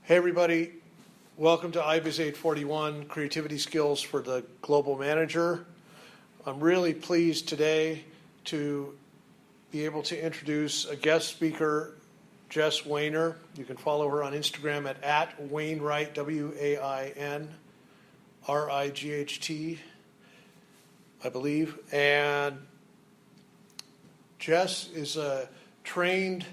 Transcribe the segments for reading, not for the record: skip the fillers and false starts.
Hey everybody, welcome to IBUS 841, Creativity Skills for the Global Manager. I'm really pleased today to be able to introduce a guest speaker, Jess Wainer. You can follow her on Instagram at Wainwright, WAINRIGHT, I believe. And Jess is a trained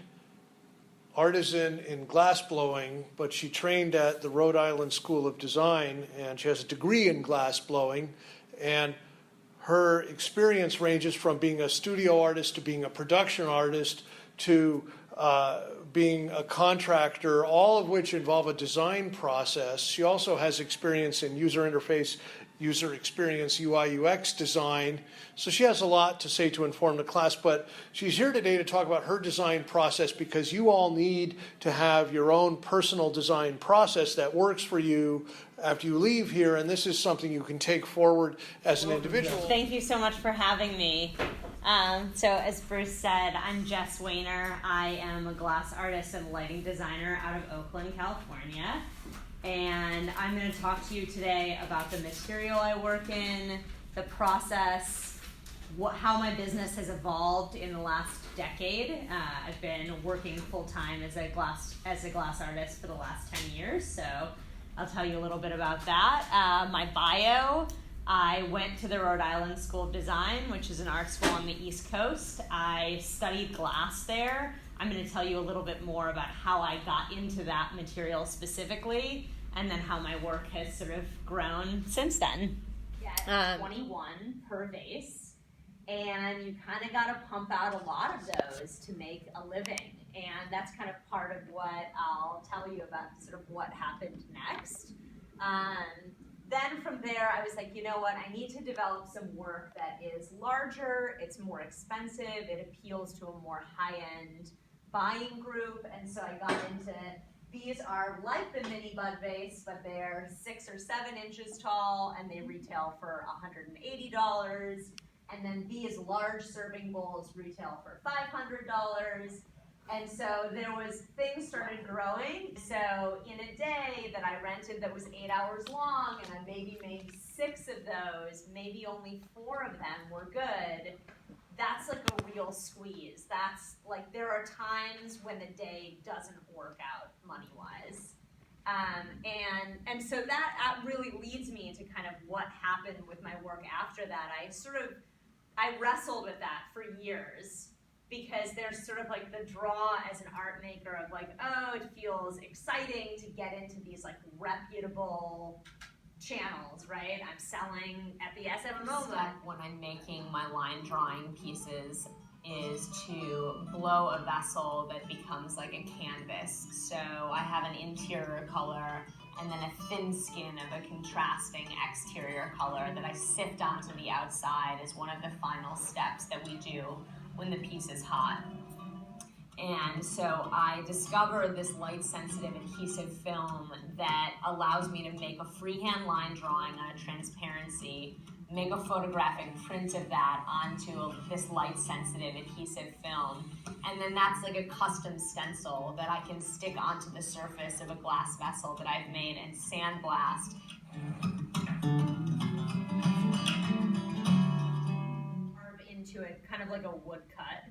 artisan in glass blowing, but she trained at the Rhode Island School of Design, and she has a degree in glass blowing. And her experience ranges from being a studio artist to being a production artist to being a contractor, all of which involve a design process. She also has experience in user interface, user experience, UI, UX design. So she has a lot to say to inform the class, but she's here today to talk about her design process because you all need to have your own personal design process that works for you after you leave here, and this is something you can take forward as an individual. Thank you so much for having me. So as Bruce said, I'm Jess Wainer. I am a glass artist and lighting designer out of Oakland, California. And I'm going to talk to you today about the material I work in, the process, how my business has evolved in the last decade. I've been working full-time as a glass artist for the last 10 years, so I'll tell you a little bit about that. My bio, I went to the Rhode Island School of Design, which is an art school on the East Coast. I studied glass there. I'm going to tell you a little bit more about how I got into that material specifically, and then how my work has sort of grown since then. Yeah, 21 per vase, and you kind of got to pump out a lot of those to make a living, and that's kind of part of what I'll tell you about sort of what happened next. Then from there, I was like, you know what, I need to develop some work that is larger, it's more expensive, it appeals to a more high-end buying group, and so I got into, these are like the mini bud vase, but they're 6 or 7 inches tall, and they retail for $180, and then these large serving bowls retail for $500, and so things started growing. So in a day that I rented that was 8 hours long, and I maybe made 6 of those, maybe only 4 of them were good, that's like a real squeeze. That's like, there are times when the day doesn't work out money-wise. And so that really leads me into kind of what happened with my work after that. I wrestled with that for years, because there's sort of like the draw as an art maker of like, oh, it feels exciting to get into these like reputable channels, right? I'm selling at the SM MoMA. When I'm making my line drawing pieces is to blow a vessel that becomes like a canvas. So I have an interior color and then a thin skin of a contrasting exterior color that I sift onto the outside as one of the final steps that we do when the piece is hot. And so I discovered this light-sensitive adhesive film that allows me to make a freehand line drawing on a transparency, make a photographic print of that onto this light-sensitive adhesive film, and then that's like a custom stencil that I can stick onto the surface of a glass vessel that I've made and sandblast. Into it, kind of like a woodcut.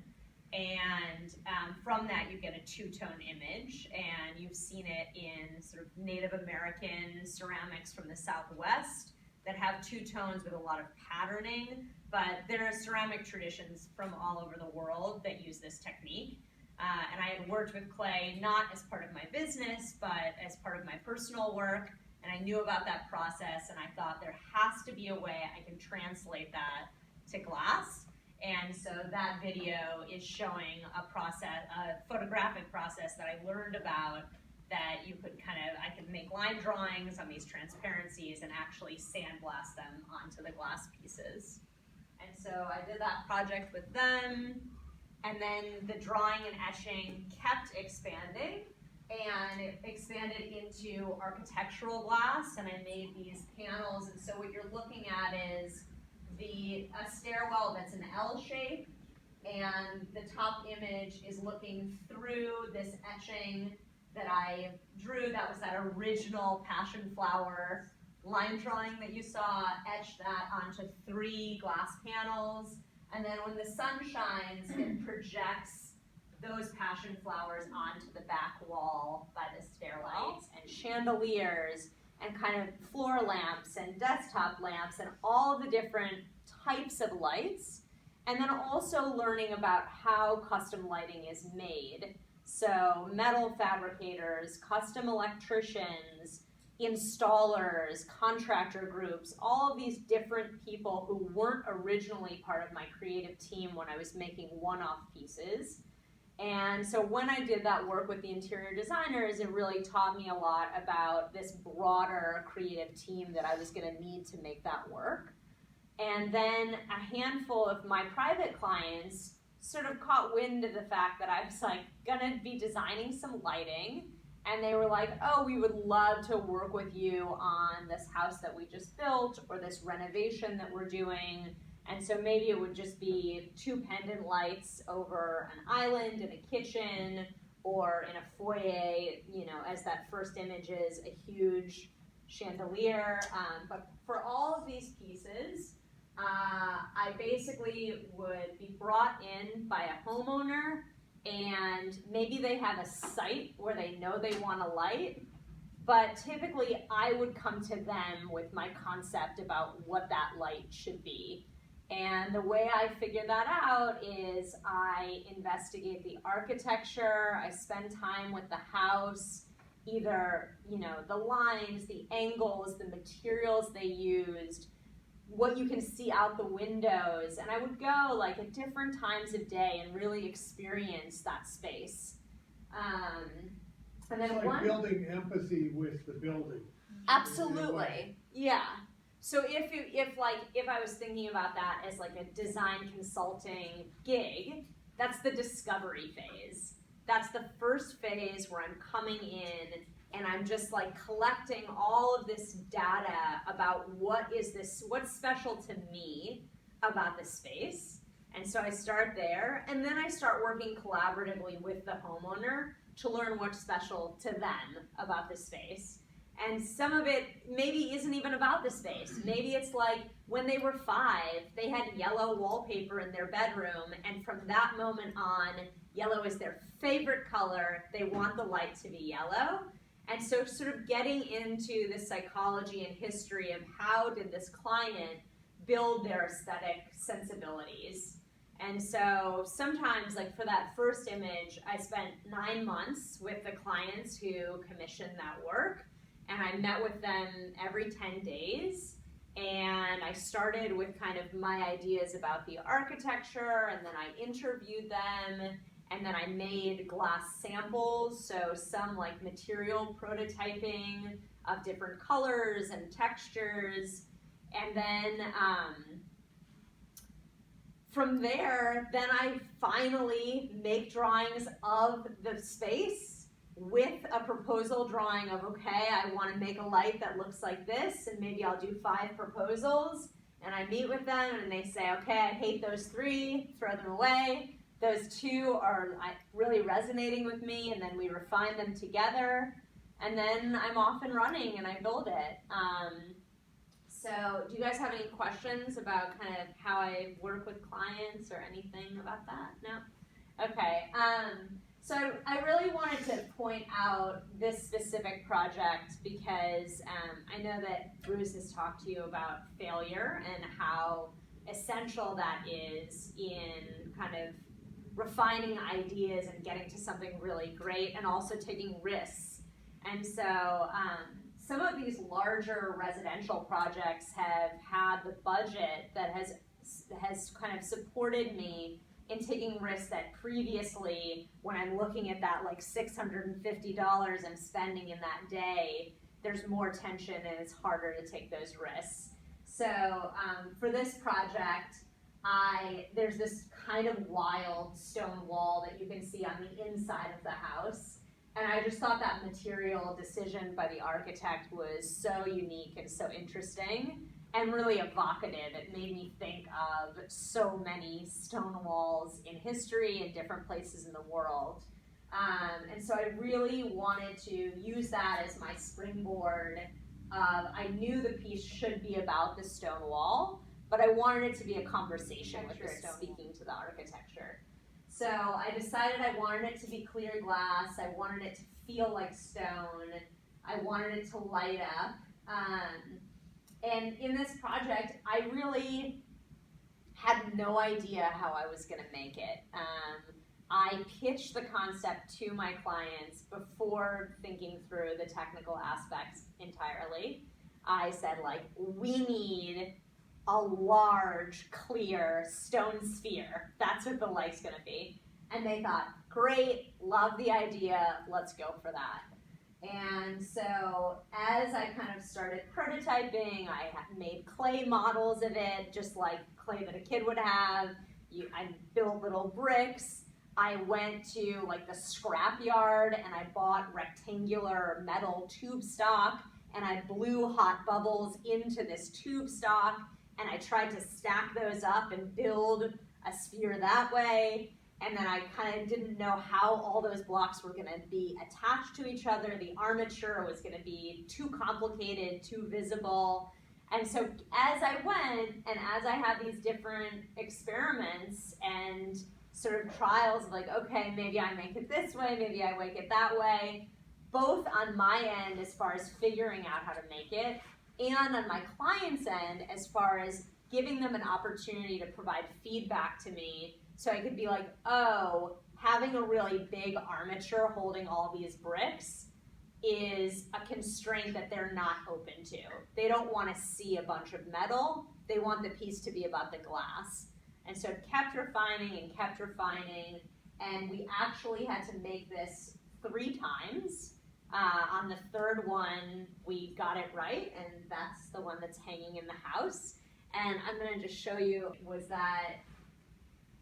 And from that you get a two-tone image, and you've seen it in sort of Native American ceramics from the Southwest that have two tones with a lot of patterning, but there are ceramic traditions from all over the world that use this technique. And I had worked with clay not as part of my business, but as part of my personal work, and I knew about that process, and I thought there has to be a way I can translate that to glass. And so that video is showing a photographic process that I learned about, that you could I could make line drawings on these transparencies and actually sandblast them onto the glass pieces. And so I did that project with them, and then the drawing and etching kept expanding, and it expanded into architectural glass, and I made these panels. And so what you're looking at is a stairwell that's an L shape, and the top image is looking through this etching that I drew. That was that original passion flower line drawing that you saw. Etched that onto 3 glass panels, and then when the sun shines, it projects those passion flowers onto the back wall by the stairwells and chandeliers and kind of floor lamps and desktop lamps and all the different types of lights. And then also learning about how custom lighting is made. So metal fabricators, custom electricians, installers, contractor groups, all of these different people who weren't originally part of my creative team when I was making one-off pieces. And so when I did that work with the interior designers, it really taught me a lot about this broader creative team that I was going to need to make that work. And then a handful of my private clients sort of caught wind of the fact that I was like gonna be designing some lighting, and they were like, oh, we would love to work with you on this house that we just built or this renovation that we're doing. And so maybe it would just be 2 pendant lights over an island in a kitchen or in a foyer, you know, as that first image is a huge chandelier. But for all of these pieces, I basically would be brought in by a homeowner, and maybe they have a site where they know they want a light, but typically I would come to them with my concept about what that light should be. And the way I figure that out is I investigate the architecture, I spend time with the house, either, you know, the lines, the angles, the materials they used, what you can see out the windows, and I would go like at different times of day and really experience that space. And then it's like building empathy with the building. Absolutely, yeah. So if I was thinking about that as like a design consulting gig, that's the discovery phase. That's the first phase where I'm coming in and I'm just like collecting all of this data about what's special to me about the space. And so I start there, and then I start working collaboratively with the homeowner to learn what's special to them about the space. And some of it maybe isn't even about the space. Maybe it's like when they were 5, they had yellow wallpaper in their bedroom, and from that moment on, yellow is their favorite color. They want the light to be yellow. And so sort of getting into the psychology and history of how did this client build their aesthetic sensibilities. And so sometimes, like for that first image, I spent 9 months with the clients who commissioned that work, and I met with them every 10 days. And I started with kind of my ideas about the architecture, and then I interviewed them. And then I made glass samples, so some like material prototyping of different colors and textures. And then from there, then I finally make drawings of the space with a proposal drawing of, okay, I want to make a light that looks like this, and maybe I'll do 5 proposals. And I meet with them, and they say, okay, I hate those 3, throw them away. Those 2 are really resonating with me, and then we refine them together, and then I'm off and running and I build it. So do you guys have any questions about kind of how I work with clients or anything about that? No? Okay. So I really wanted to point out this specific project because I know that Bruce has talked to you about failure and how essential that is in kind of refining ideas and getting to something really great, and also taking risks. And so some of these larger residential projects have had the budget that has kind of supported me in taking risks that previously, when I'm looking at that like $650 I'm spending in that day, there's more tension and it's harder to take those risks. So for this project, there's this kind of wild stone wall that you can see on the inside of the house. And I just thought that material decision by the architect was so unique and so interesting and really evocative. It made me think of so many stone walls in history in different places in the world. And so I really wanted to use that as my springboard. I knew the piece should be about the stone wall, but I wanted it to be a conversation with the stone, speaking to the architecture. So I decided I wanted it to be clear glass. I wanted it to feel like stone. I wanted it to light up. And in this project, I really had no idea how I was going to make it. I pitched the concept to my clients before thinking through the technical aspects entirely. I said, like, we need a large, clear stone sphere. That's what the light's going to be. And they thought, great, love the idea, let's go for that. And so as I kind of started prototyping, I made clay models of it, just like clay that a kid would have. I built little bricks. I went to like the scrap yard and I bought rectangular metal tube stock and I blew hot bubbles into this tube stock and I tried to stack those up and build a sphere that way. And then I kind of didn't know how all those blocks were going to be attached to each other. The armature was going to be too complicated, too visible. And so as I went and as I had these different experiments and sort of trials, like, okay, maybe I make it this way, maybe I make it that way, both on my end as far as figuring out how to make it, and on my client's end as far as giving them an opportunity to provide feedback to me, so I could be like, oh, having a really big armature holding all these bricks is a constraint that they're not open to. They don't want to see a bunch of metal, they want the piece to be about the glass. And so it kept refining, and we actually had to make this 3 times. On the third one, we got it right, and that's the one that's hanging in the house. And I'm going to just show you was that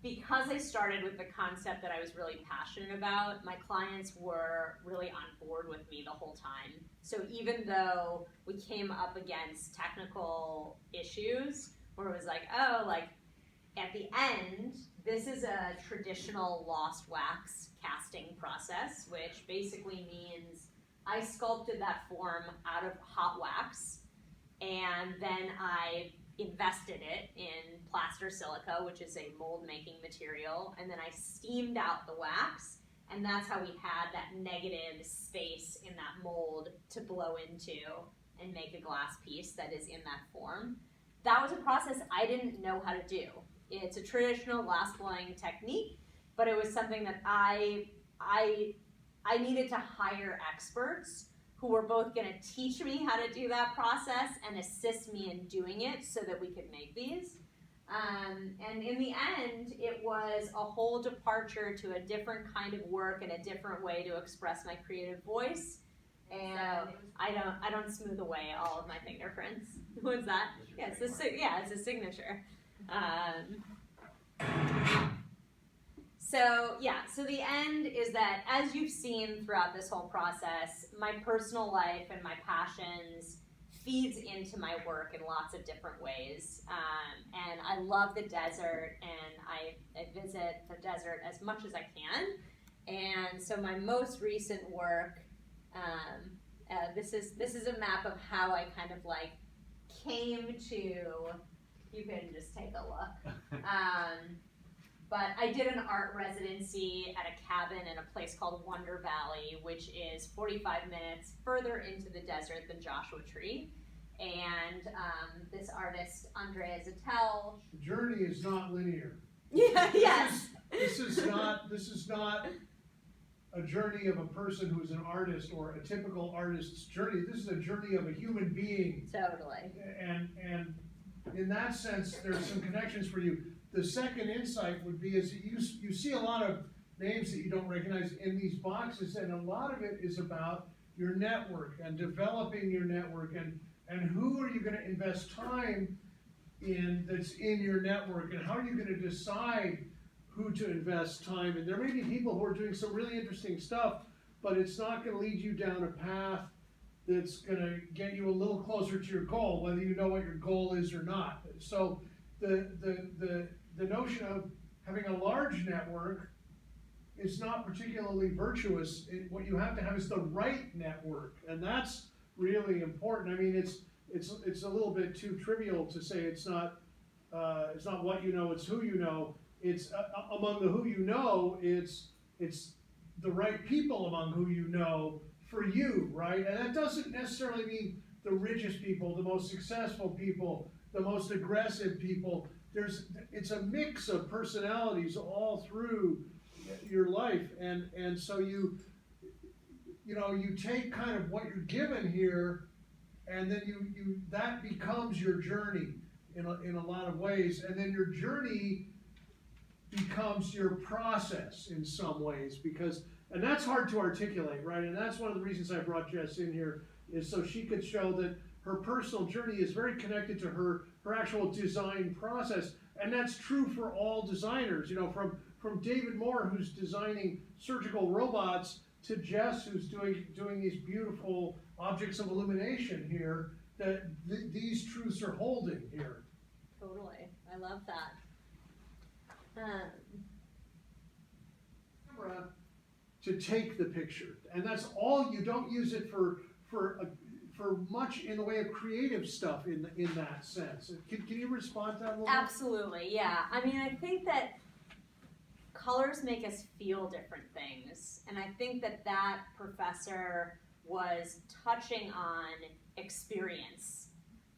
because I started with the concept that I was really passionate about, my clients were really on board with me the whole time. So even though we came up against technical issues where it was like, oh, like, at the end, this is a traditional lost wax casting process, which basically means I sculpted that form out of hot wax, and then I invested it in plaster silica, which is a mold-making material, and then I steamed out the wax, and that's how we had that negative space in that mold to blow into and make a glass piece that is in that form. That was a process I didn't know how to do. It's a traditional glass blowing technique, but it was something that I needed to hire experts who were both going to teach me how to do that process and assist me in doing it so that we could make these. And in the end, it was a whole departure to a different kind of work and a different way to express my creative voice. And I don't smooth away all of my fingerprints. What's that? Yeah, it's a signature. So the end is that, as you've seen throughout this whole process, my personal life and my passions feeds into my work in lots of different ways. And I love the desert, and I visit the desert as much as I can. And so my most recent work, this is a map of how I kind of like came to. You can just take a look. But I did an art residency at a cabin in a place called Wonder Valley, which is 45 minutes further into the desert than Joshua Tree. And this artist, Andrea Zattel. The journey is not linear. Yeah, yes. This is not a journey of a person who's an artist or a typical artist's journey. This is a journey of a human being. Totally. And in that sense, there's some connections for you. The second insight would be is that you see a lot of names that you don't recognize in these boxes, and a lot of it is about your network and developing your network and who are you going to invest time in that's in your network, and how are you going to decide who to invest time in. There may be people who are doing some really interesting stuff, but it's not going to lead you down a path that's going to get you a little closer to your goal, whether you know what your goal is or not. So the notion of having a large network is not particularly virtuous. What you have to have is the right network, and that's really important. I mean, it's a little bit too trivial to say it's not what you know, it's who you know. It's among the who you know, it's the right people among who you know for you, right? And that doesn't necessarily mean the richest people, the most successful people, the most aggressive people. It's a mix of personalities all through your life, and so you take kind of what you're given here, and then you that becomes your journey in a lot of ways, and then your journey becomes your process in some ways, and that's hard to articulate, right? And that's one of the reasons I brought Jess in here, is so she could show that her personal journey is very connected to her actual design process. And that's true for all designers, from David Moore, who's designing surgical robots, to Jess, who's doing these beautiful objects of illumination here, that these truths are holding here. Totally, I love that. Camera to take the picture, and that's all. You don't use it for much in the way of creative stuff in that sense. Can you respond to that a little bit? Absolutely, yeah. I mean, I think that colors make us feel different things, and I think that professor was touching on experience.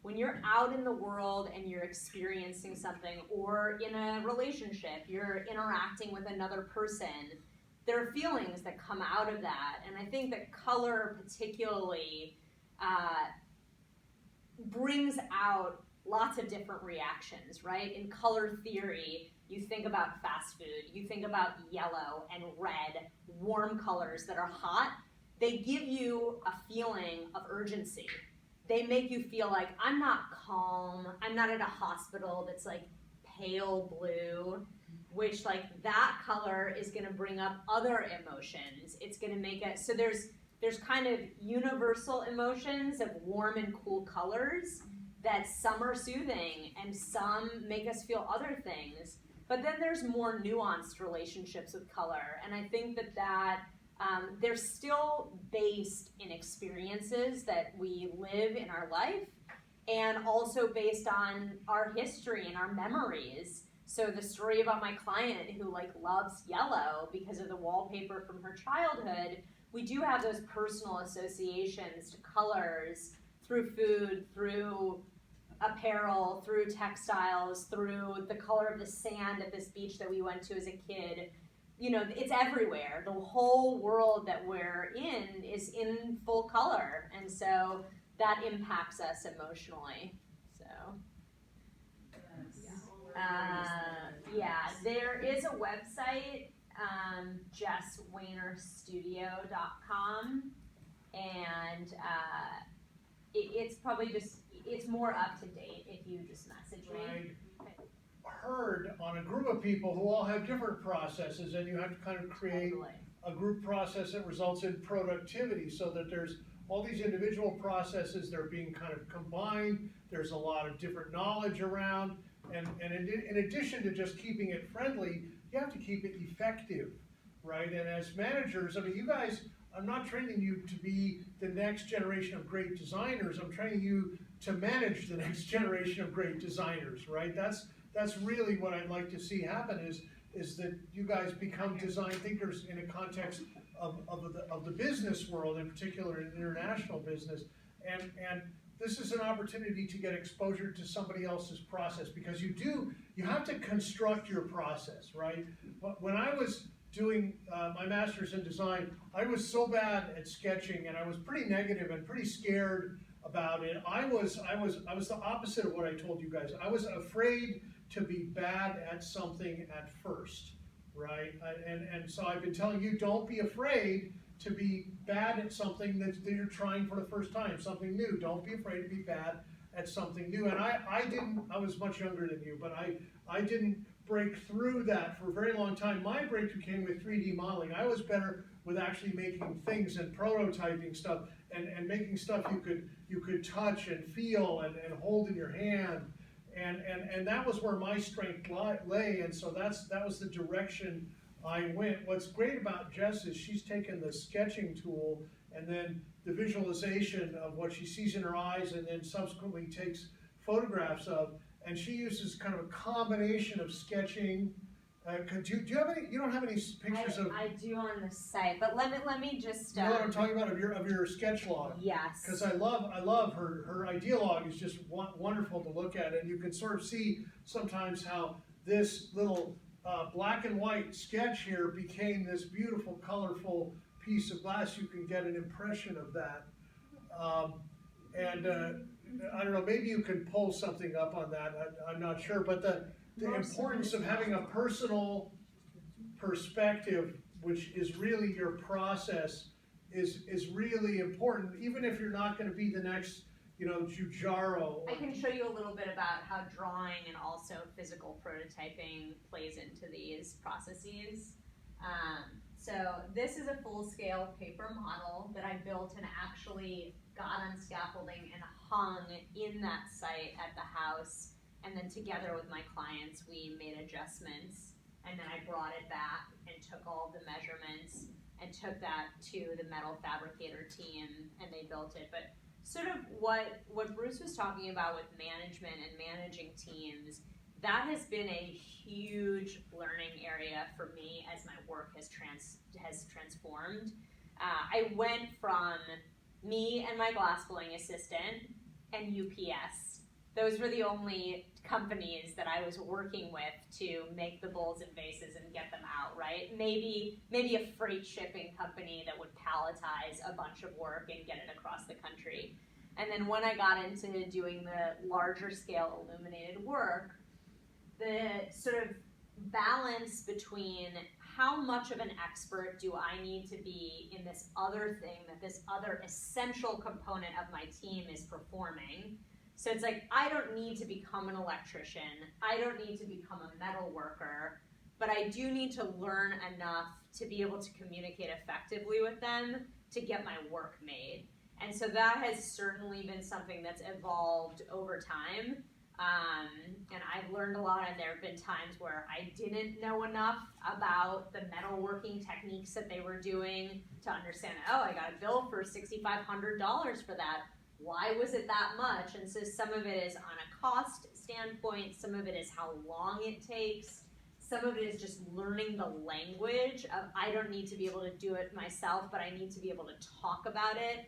When you're out in the world and you're experiencing something, or in a relationship, you're interacting with another person, there are feelings that come out of that, and I think that color particularly brings out lots of different reactions, right? In color theory, you think about fast food, you think about yellow and red, warm colors that are hot. They give you a feeling of urgency. They make you feel like, I'm not calm, I'm not at a hospital that's like pale blue, which like that color is gonna bring up other emotions. It's gonna make it, so there's kind of universal emotions of warm and cool colors that some are soothing and some make us feel other things. But then there's more nuanced relationships with color. And I think that they're still based in experiences that we live in our life, and also based on our history and our memories. So the story about my client who like loves yellow because of the wallpaper from her childhood, we do have those personal associations to colors through food, through apparel, through textiles, through the color of the sand at this beach that we went to as a kid. It's everywhere. The whole world that we're in is in full color, and so that impacts us emotionally. So, there is a website, JessWainerStudio.com, and it's probably it's more up to date if you just message me. I heard on a group of people who all have different processes, and you have to kind of create a group process that results in productivity, so that there's all these individual processes that are being kind of combined. There's a lot of different knowledge around, and in addition to just keeping it friendly, you have to keep it effective, right? And as managers, I mean, you guys, I'm not training you to be the next generation of great designers. I'm training you to manage the next generation of great designers, right? That's really what I'd like to see happen, is that you guys become design thinkers in a context of the business world, in particular in international business. And this is an opportunity to get exposure to somebody else's process, because you have to construct your process, right? But when I was doing my master's in design, I was so bad at sketching, and I was pretty negative and pretty scared about it. I was the opposite of what I told you guys. I was afraid to be bad at something at first, right? And so I've been telling you, don't be afraid to be bad at something that you're trying for the first time, something new. Don't be afraid to be bad at something new. And I was much younger than you, but I didn't break through that for a very long time. My breakthrough came with 3D modeling. I was better with actually making things and prototyping stuff, and making stuff you could touch and feel and hold in your hand. And that was where my strength lay, and so that was the direction what's great about Jess is she's taken the sketching tool and then the visualization of what she sees in her eyes and then subsequently takes photographs of, and she uses kind of a combination of sketching. Do you have any? You don't have any pictures of? I do on the site, but let me just. You know what I'm talking about of your sketch log. Yes. Because I love her idea log is just wonderful to look at, and you can sort of see sometimes how this little black and white sketch here became this beautiful, colorful piece of glass. You can get an impression of that, and I don't know. Maybe you can pull something up on that. I'm not sure, but the importance of having a personal perspective, which is really your process, is really important, even if you're not going to be the next, Giugiaro. I can show you a little bit about how drawing and also physical prototyping plays into these processes. So this is a full-scale paper model that I built and actually got on scaffolding and hung in that site at the house. And then together with my clients, we made adjustments, and then I brought it back and took all the measurements and took that to the metal fabricator team, and they built it. But sort of what Bruce was talking about with management and managing teams, that has been a huge learning area for me as my work has transformed. I went from me and my glass blowing assistant and UPS. Those were the only companies that I was working with to make the bowls and vases and get them out, right? Maybe a freight shipping company that would palletize a bunch of work and get it across the country. And then when I got into doing the larger scale illuminated work, the sort of balance between how much of an expert do I need to be in this other thing that this other essential component of my team is performing. So it's like, I don't need to become an electrician. I don't need to become a metal worker, but I do need to learn enough to be able to communicate effectively with them to get my work made. And so that has certainly been something that's evolved over time. And I've learned a lot, and there have been times where I didn't know enough about the metalworking techniques that they were doing to understand, I got a bill for $6,500 for that. Why was it that much? And so some of it is on a cost standpoint, some of it is how long it takes, some of it is just learning the language of I don't need to be able to do it myself, but I need to be able to talk about it.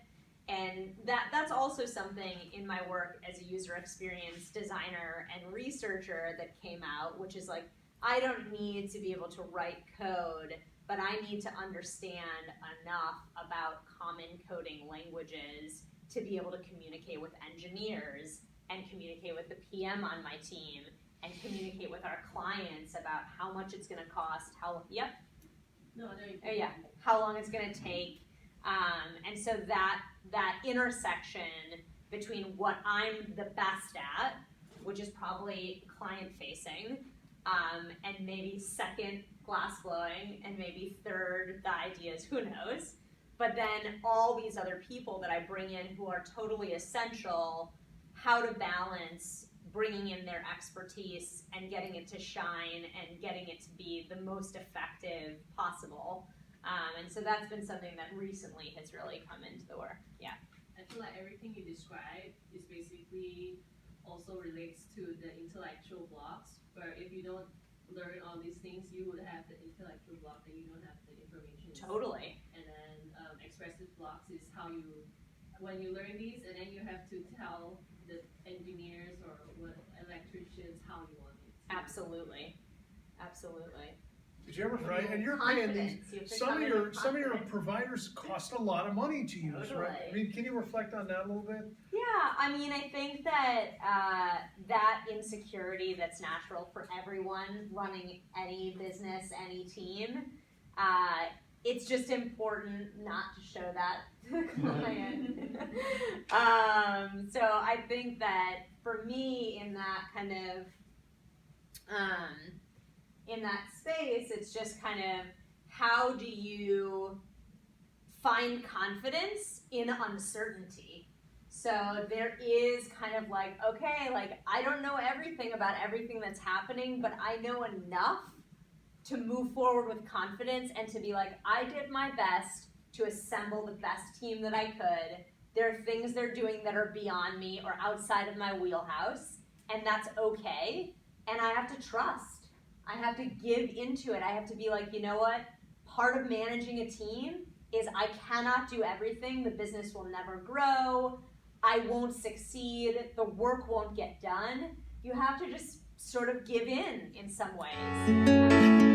And that's also something in my work as a user experience designer and researcher that came out, which is like, I don't need to be able to write code, but I need to understand enough about common coding languages to be able to communicate with engineers and communicate with the PM on my team and communicate with our clients about how much it's going to cost, how long it's going to take. And so that intersection between what I'm the best at, which is probably client facing, and maybe second glass blowing, and maybe third the ideas, who knows, but then all these other people that I bring in who are totally essential, how to balance bringing in their expertise and getting it to shine and getting it to be the most effective possible. And so that's been something that recently has really come into the work. Yeah. I feel like everything you describe is basically also relates to the intellectual blocks, where if you don't learn all these things, you would have the intellectual block that you don't have the information. Totally. And then expressive blocks is how when you learn these, and then you have to tell the engineers or electricians how you want it. Absolutely. Did you ever find, and you're paying these, some of your providers cost a lot of money to use, Totally. right? I mean, can you reflect on that a little bit? Yeah, I mean, I think that that insecurity that's natural for everyone running any business, any team, it's just important not to show that to the client. So I think that for me in that kind of, in that space, it's just kind of how do you find confidence in uncertainty? So there is kind of like, okay, like I don't know everything about everything that's happening, but I know enough to move forward with confidence and to be like, I did my best to assemble the best team that I could. There are things they're doing that are beyond me or outside of my wheelhouse, and that's okay. And I have to trust. I have to give into it. I have to be like, you know what? Part of managing a team is I cannot do everything. The business will never grow. I won't succeed. The work won't get done. You have to just sort of give in some ways.